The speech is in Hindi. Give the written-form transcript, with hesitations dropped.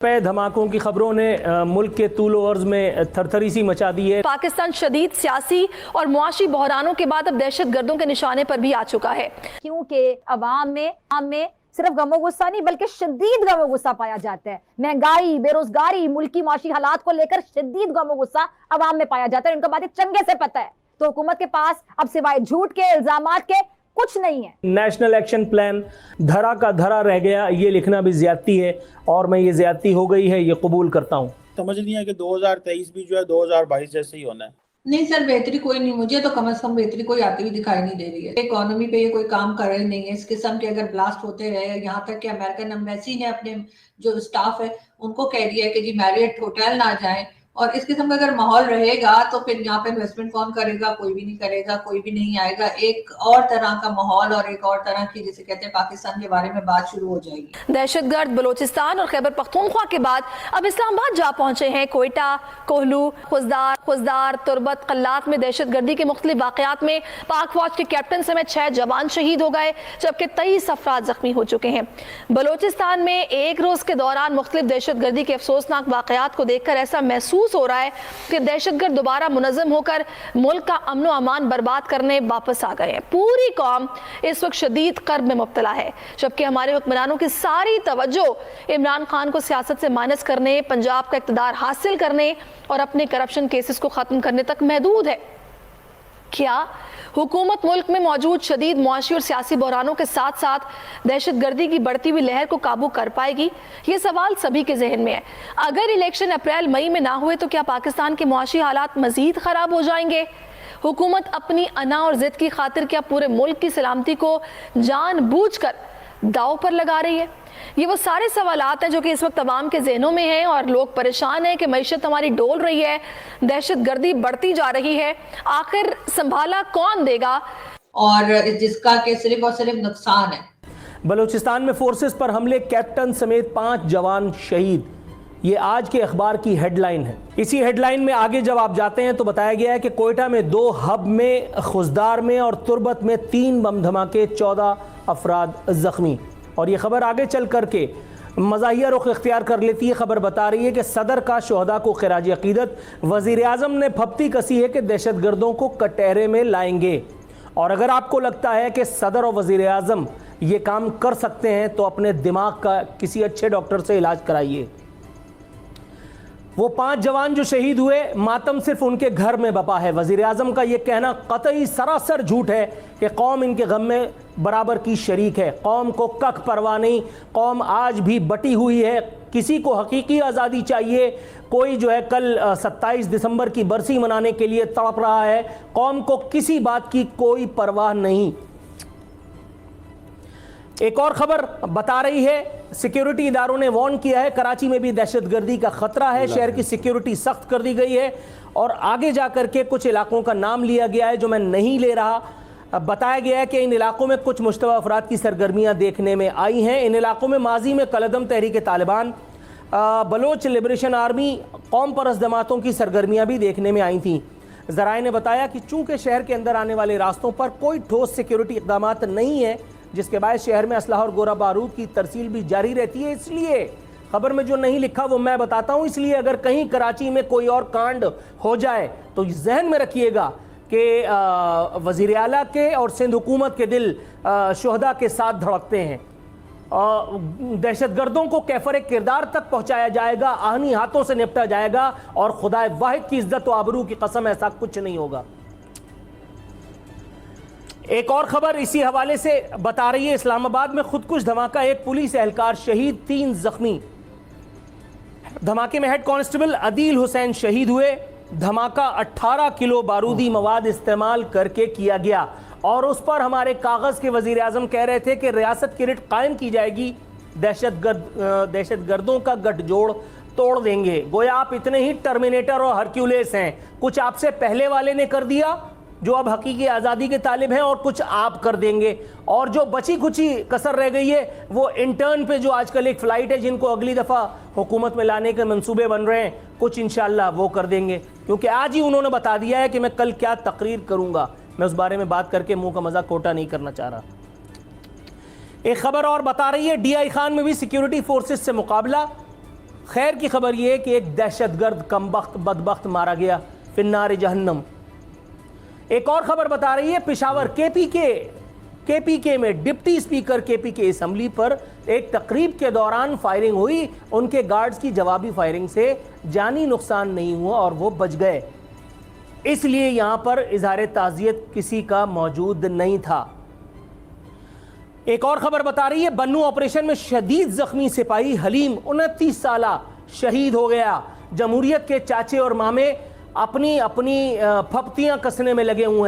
धमाकों की खबरों ने मुल्क के तूलो अर्ज में थरथरी सी मचा दी है। पाकिस्तान शदीद सियासी और मुआशी बहरानों के बाद अब दहशत गर्दों के निशाने पर भी आ चुका है, क्योंकि अवाम में सिर्फ गमो गुस्सा नहीं बल्कि शदीद गमो गुस्सा पाया जाता है। महंगाई, बेरोजगारी, मुल्की माशी हालात को लेकर शदीद गमो गुस्सा अवाम में पाया जाता है। इनको बातें चंगे से पता है, तो हुकूमत के पास अब सिवाय झूठ के, इल्जामात के कुछ नहीं है। नेशनल एक्शन प्लान धरा का धरा रह गया, ये लिखना भी ज्यादती है और मैं ये ज्यादती हो गई है ये कबूल करता हूँ। समझ नहीं है कि 2023 भी जो है 2022 जैसे ही होना है। नहीं सर, बेहतरी कोई नहीं, मुझे तो कम से कम बेहतरी कोई आती हुई दिखाई नहीं दे रही है। इकोनॉमी पे ये कोई काम कर रहे नहीं है। इस किस्म के अगर ब्लास्ट होते रहे, यहाँ तक कि अमेरिकन एम्बेसी ने अपने जो स्टाफ है उनको कह दिया है कि जी मैरियट होटल ना जाएं, और इस किस्म का अगर माहौल रहेगा तो फिर यहाँ पे इन्वेस्टमेंट कौन करेगा? कोई भी नहीं करेगा, कोई भी नहीं आएगा। एक और तरह का माहौल और एक और तरह की, जिसे कहते हैं, पाकिस्तान के बारे में बात शुरू हो जाएगी। दहशतगर्द बलोचिस्तान और खैबर पख्तूनख्वा के बाद अब इस्लामाबाद जा पहुंचे हैं। कोयटा, कोहलू, खुजदार, तुरबत, कल्लात में दहशतगर्दी के मुख्तलिफ वाकयात में पाक फौज के कैप्टन समेत 6 जवान शहीद हो गए, जबकि 23 अफराद जख्मी हो चुके हैं। बलोचिस्तान में एक रोज के दौरान मुख्तलिफ दहशतगर्दी के अफसोसनाक वाकयात को देखकर ऐसा महसूस हो रहा है कि दहशतगर्द दोबारा मुनज़्ज़म होकर मुल्क का अमन व अमान बर्बाद करने वापस आ गए हैं। पूरी कौम इस वक्त शदीद कर्ब में मुब्तला है, जबकि हमारे हुक्मरानों की सारी तवज्जो इमरान खान को सियासत से माइनस करने, पंजाब का इक़्तिदार हासिल करने और अपने करप्शन केसेस को ख़त्म करने तक महदूद है। क्या हुकूमत मुल्क में मौजूद शदीद मुआशी और सियासी बहरानों के साथ साथ दहशतगर्दी की बढ़ती हुई लहर को काबू कर पाएगी? ये सवाल सभी के जहन में है। अगर इलेक्शन अप्रैल मई में ना हुए तो क्या पाकिस्तान के मुआशी हालात मजीद खराब हो जाएंगे? हुकूमत अपनी अना और जिद की खातिर क्या पूरे मुल्क की सलामती को जानबूझकर दाव पर लगा रही है? ये वो सारे सवालात हैं जो कि इस वक्त तमाम के जहनों में हैं और लोग परेशान हैं कि मईशत हमारी डोल रही है, दहशतगर्दी बढ़ती जा रही है, आखिर संभाला कौन देगा? और जिसका कि सिर्फ और सिर्फ नुकसान है। बलूचिस्तान में फोर्सेस पर हमले, कैप्टन समेत 5 जवान शहीद, ये आज के अखबार की हेडलाइन है। इसी हेडलाइन में आगे जब आप जाते हैं तो बताया गया है कि कोयटा में 2 हब में, खुजदार में और तुरबत में 3 बम धमाके, 14 अफराद जख्मी। और ये खबर आगे चल करके मज़ाहिया रुख इख्तियार कर लेती है। खबर बता रही है कि सदर का शोहदा को खिराज अकीदत, वज़ीर आज़म ने फप्ती कसी है कि दहशतगर्दों को कटहरे में लाएंगे। और अगर आपको लगता है कि सदर और वज़ीर आज़म ये काम कर सकते हैं तो अपने दिमाग का किसी अच्छे डॉक्टर से इलाज कराइए। वो 5 जवान जो शहीद हुए, मातम सिर्फ उनके घर में बपा है। वज़ीर आज़म का ये कहना कतई सरासर झूठ है कि कौम इनके गम में बराबर की शरीक है। कौम को कख परवाह नहीं, कौम आज भी बटी हुई है। किसी को हकीकी आज़ादी चाहिए, कोई जो है कल 27 दिसंबर की बरसी मनाने के लिए तड़प रहा है। कौम को किसी बात की कोई परवाह नहीं। एक और खबर बता रही है, सिक्योरिटी इदारों ने वार्न किया है, कराची में भी दहशतगर्दी का खतरा है। शहर की सिक्योरिटी सख्त कर दी गई है और आगे जाकर के कुछ इलाकों का नाम लिया गया है जो मैं नहीं ले रहा। बताया गया है कि इन इलाकों में कुछ मुश्तबा अफराद की सरगर्मियां देखने में आई हैं। इन इलाकों में माजी में कलदम तहरीक तालिबान, बलोच लिबरेशन आर्मी, कौम परस्त जमातों की सरगर्मियां भी देखने में आई थीं। ज़राए ने बताया कि चूंकि शहर के अंदर आने वाले रास्तों पर कोई ठोस सिक्योरिटी इक़दाम नहीं है, जिसके बाद शहर में असलहा और गोला बारूद की तरसील भी जारी रहती है। इसलिए खबर में जो नहीं लिखा वो मैं बताता हूँ। इसलिए अगर कहीं कराची में कोई और कांड हो जाए तो जहन में रखिएगा कि वज़ीर आला के और सिंध हुकूमत के दिल शोहदा के साथ धड़कते हैं। दहशतगर्दों को कैफर किरदार तक पहुँचाया जाएगा, आहनी हाथों से निपटा जाएगा और खुदा वाहिद की इज्जत व आबरू की कसम ऐसा कुछ नहीं होगा। एक और खबर इसी हवाले से बता रही है, इस्लामाबाद में खुदकुश धमाका, एक पुलिस एहलकार शहीद, 3 जख्मी। धमाके में हेड कांस्टेबल अदील हुसैन शहीद हुए। धमाका 18 किलो बारूदी मवाद इस्तेमाल करके किया गया और उस पर हमारे कागज़ के वज़ीर आज़म कह रहे थे कि रियासत की रिट कायम की जाएगी, दहशतगर्दों का गठजोड़ तोड़ देंगे। गोया आप इतने ही टर्मिनेटर और हरक्यूलेस हैं। कुछ आपसे पहले वाले ने कर दिया जो अब हकीकी आज़ादी के तालिब हैं, और कुछ आप कर देंगे। और जो बची खुची कसर रह गई है वो इंटर्न पे जो आजकल एक फ़्लाइट है जिनको अगली दफ़ा हुकूमत में लाने के मंसूबे बन रहे हैं, कुछ इंशाअल्लाह वो कर देंगे। क्योंकि आज ही उन्होंने बता दिया है कि मैं कल क्या तकरीर करूँगा। मैं उस बारे में बात करके मुँह का मज़ा खोटा नहीं करना चाह रहा। एक खबर और बता रही है, DI खान में भी सिक्योरिटी फोर्सेस से मुकाबला। खैर की खबर यह कि एक दहशतगर्द कमबख्त बदबख्त मारा फिर फिन्नार जहन्नम। एक और खबर बता रही है पेशावर केपीके में डिप्टी स्पीकर केपीके असेंबली पर एक तकरीब के दौरान फायरिंग हुई। उनके गार्ड्स की जवाबी फायरिंग से जानी नुकसान नहीं हुआ और वो बच गए, इसलिए यहां पर इजहार ताज़ियत किसी का मौजूद नहीं था। एक और खबर बता रही है बन्नू ऑपरेशन में शदीद जख्मी सिपाही हलीम 29 साला शहीद हो गया। जमहूरियत के चाचे और मामे अपनी अपनी फप्तियां कसने में लगे हुए हैं।